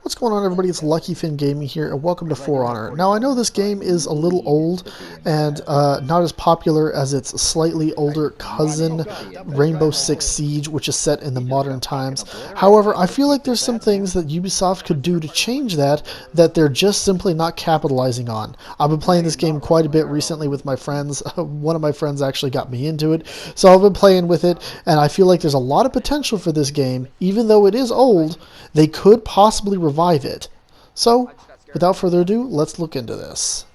What's going on, everybody? It's Lucky Finn Gaming here, and welcome to For Honor. Now, I know this game is a little old and not as popular as its slightly older cousin, Rainbow Six Siege, which is set in the modern times. However, I feel like there's some things that Ubisoft could do to change that they're just simply not capitalizing on. I've been playing this game quite a bit recently with my friends. One of my friends actually got me into it, so I've been playing with it, and I feel like there's a lot of potential for this game. Even though it is old, they could possibly revive it. So, without further ado, let's look into this.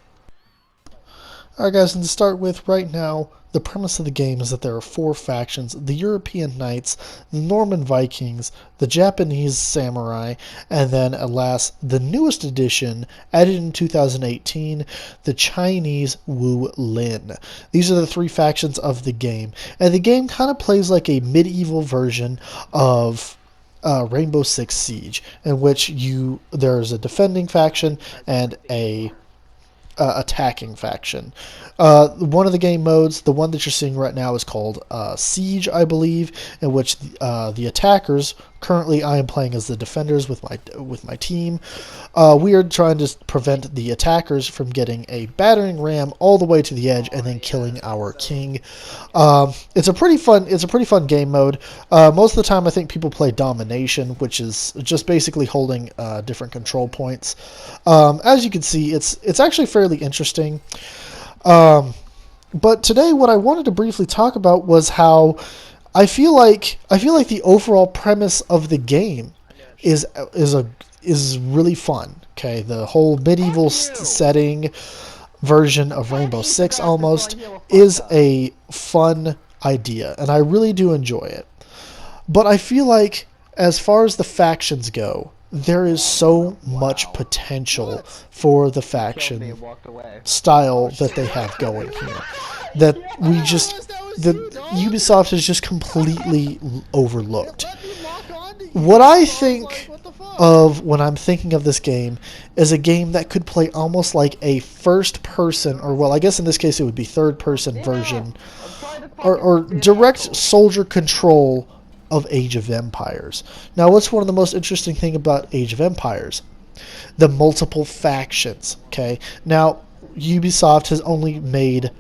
Alright guys, and to start with, right now, the premise of the game is that there are four factions: the European Knights, the Norman Vikings, the Japanese Samurai, and then, alas, the newest edition, added in 2018, the Chinese Wu Lin. These are the three factions of the game, and the game kind of plays like a medieval version of Rainbow Six Siege, in which there's a defending faction and a attacking faction. One of the game modes, the one that you're seeing right now, is called Siege, I believe, in which the attackers, currently I am playing as the defenders with my team. We are trying to prevent the attackers from getting a battering ram all the way to the edge and then killing our king. It's a pretty fun game mode. Most of the time, I think people play domination, which is just basically holding different control points. As you can see, it's actually fairly interesting. But today, what I wanted to briefly talk about was how I feel like the overall premise of the game is really fun. Okay, the whole medieval setting version of Rainbow Six almost is a fun idea, and I really do enjoy it. But I feel like, as far as the factions go, there is so much potential for the faction style that they have going here that Ubisoft has just completely overlooked. What I think of when I'm thinking of this game is a game that could play almost like a first person, or well, I guess in this case it would be third person version, or direct soldier control of Age of Empires. Now, what's one of the most interesting thing about Age of Empires? The multiple factions. Okay, now Ubisoft has only made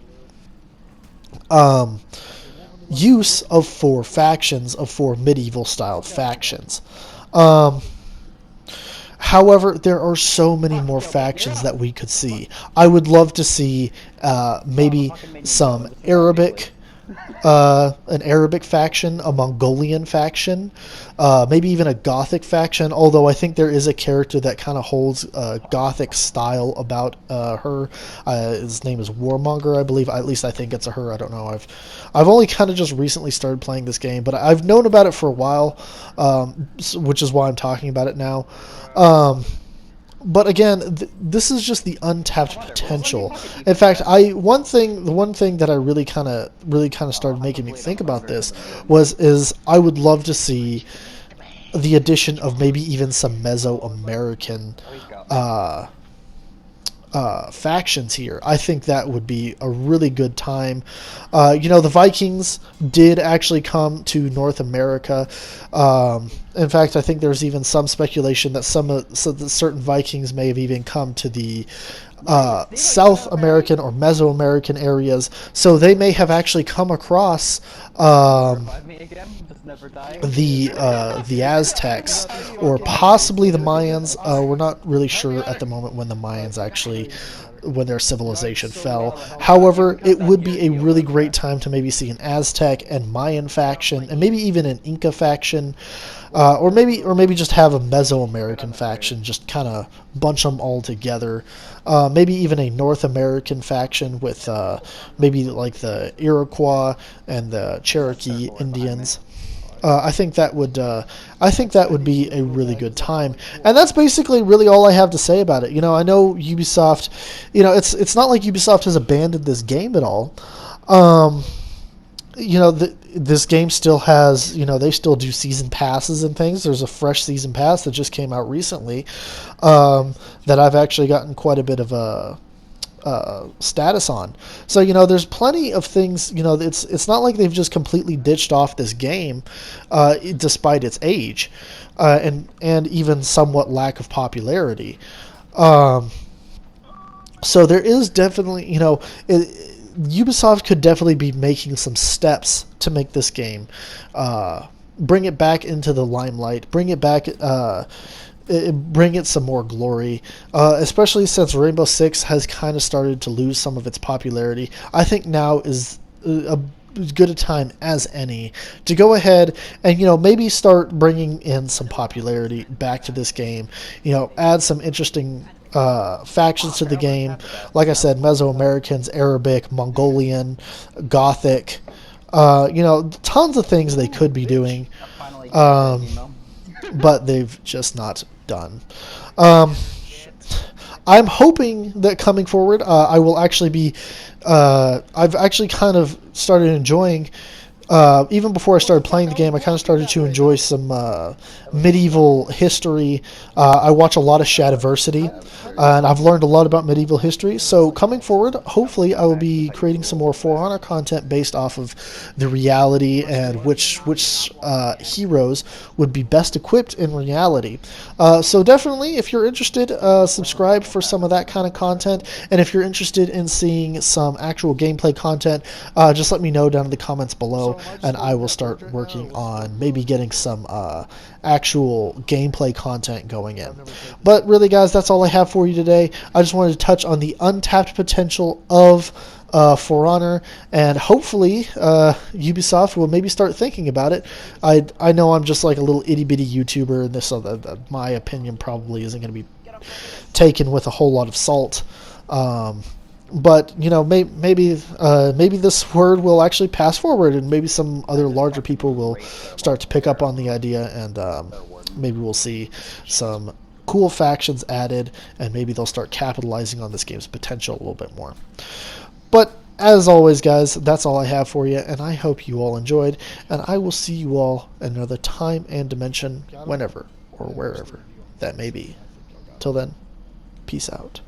use of four factions, of four medieval style factions. However, there are so many more factions that we could see. I would love to see maybe some an Arabic faction, a Mongolian faction, maybe even a Gothic faction, although I think there is a character that kind of holds a Gothic style about her. His name is Warmonger, I believe. At least I think it's a her. I don't know. I've only kind of just recently started playing this game, but I've known about it for a while, which is why I'm talking about it now. But again, this is just the untapped potential. In fact, the one thing that I really kind of started making me think about this is I would love to see the addition of maybe even some Mesoamerican factions here. I think that would be a really good time. The Vikings did actually come to North America. In fact, I think there's even some speculation that certain Vikings may have even come to the South American or Mesoamerican areas, so they may have actually come across the Aztecs, or possibly the Mayans. We're not really sure at the moment when their civilization fell. However, it would be a really great time to maybe see an Aztec and Mayan faction, and maybe even an Inca faction, or maybe just have a Mesoamerican faction, just kind of bunch them all together. Maybe even a North American faction with maybe like the Iroquois and the Cherokee Indians. I think that would be a really good time, and that's basically really all I have to say about it. I know Ubisoft. It's not like Ubisoft has abandoned this game at all. This game still has, they still do season passes and things. There's a fresh season pass that just came out recently that I've actually gotten quite a bit of status on. So there's plenty of things. It's not like they've just completely ditched off this game, despite its age, and even somewhat lack of popularity. So there is definitely, Ubisoft could definitely be making some steps to make this game, bring it back into the limelight, bring it back, bring it some more glory, especially since Rainbow Six has kind of started to lose some of its popularity. I think now is as good a time as any to go ahead and maybe start bringing in some popularity back to this game. Add some interesting factions to the game. Like I said, Mesoamericans, Arabic, Mongolian, Gothic. Tons of things they could be doing, but they've just not done. I'm hoping that coming forward, I will actually be. I've actually kind of started enjoying. Even before I started playing the game, I kind of started to enjoy some medieval history. I watch a lot of Shadiversity, and I've learned a lot about medieval history. So coming forward, hopefully I will be creating some more For Honor content based off of the reality and which heroes would be best equipped in reality. So definitely, if you're interested, subscribe for some of that kind of content. And if you're interested in seeing some actual gameplay content, just let me know down in the comments below, and I will start working on maybe getting some actual gameplay content going in. But really, guys, that's all I have for you today. I just wanted to touch on the untapped potential of For Honor, and hopefully Ubisoft will maybe start thinking about it. I know I'm just like a little itty-bitty YouTuber, and this my opinion probably isn't going to be taken with a whole lot of salt. But maybe this word will actually pass forward, and maybe some other larger people will start to pick up on the idea, and maybe we'll see some cool factions added, and maybe they'll start capitalizing on this game's potential a little bit more. But as always, guys, that's all I have for you, and I hope you all enjoyed, and I will see you all another time and dimension, whenever or wherever that may be. Till then, peace out.